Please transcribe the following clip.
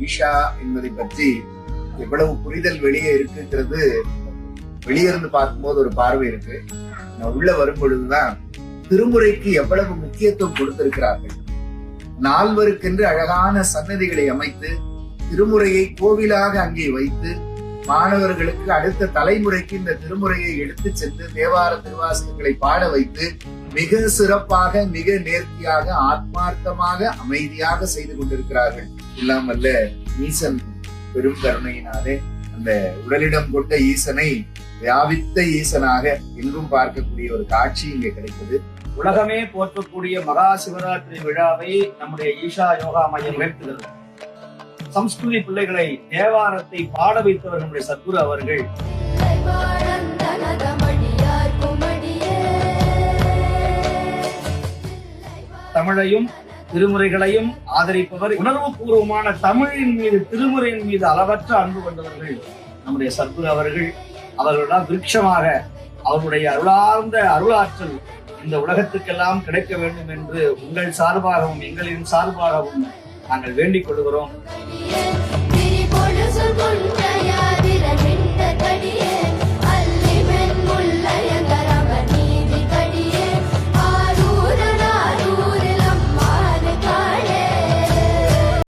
ஈஷா என்பதை பற்றி எவ்வளவு புரிதல் வெளியே இருக்குங்கிறது வெளியே இருந்து பார்க்கும்போது ஒரு பார்வை இருக்கு. நான் உள்ள வரும் பொழுதுதான் திருமுறைக்கு எவ்வளவு முக்கியத்துவம் கொடுத்திருக்கிறார்கள். நால்வருக்கென்று அழகான சன்னதிகளை அமைத்து திருமுறையை கோவிலாக அங்கே வைத்து மாணவர்களுக்கு அடுத்த தலைமுறைக்கு இந்த திருமுறையை எடுத்து சென்று தேவார திருவாசகங்களை பாட வைத்து மிக சிறப்பாக, மிக நேர்த்தியாக, ஆத்மார்த்தமாக, அமைதியாக செய்து கொண்டிருக்கிறார்கள். இல்லாமல்ல ஈசன் பெரும் கருணையினாலே அந்த உடலிடம் கொண்ட ஈசனை வியாபித்த ஈசனாக எங்கும் பார்க்கக்கூடிய ஒரு காட்சி இங்கே கிடைத்தது. உலகமே போற்றக்கூடிய மகா சிவராத்திரி விழாவை நம்முடைய ஈஷா யோகா மையம் நிகழ்த்துகிறது. சம்ஸ்கிருதி பிள்ளைகளை தேவாரத்தை பாட வைத்தவர் நம்முடைய சத்குரு அவர்கள். தமிழையும் திருமுறைகளையும் ஆதரிப்பவர். உணர்வு பூர்வமான தமிழின் மீது, திருமுறையின் மீது அளவற்ற அன்பு கொண்டவர்கள் நம்முடைய சத்குரு அவர்கள். அவர்களால் விருட்சமாக அவருடைய அருளார்ந்த அருளாற்றல் இந்த உலகத்துக்கெல்லாம் கிடைக்க வேண்டும் என்று உங்கள் சார்பாகவும் எங்களின் சார்பாகவும் நாங்கள் வேண்டிக் கொள்கிறோம்.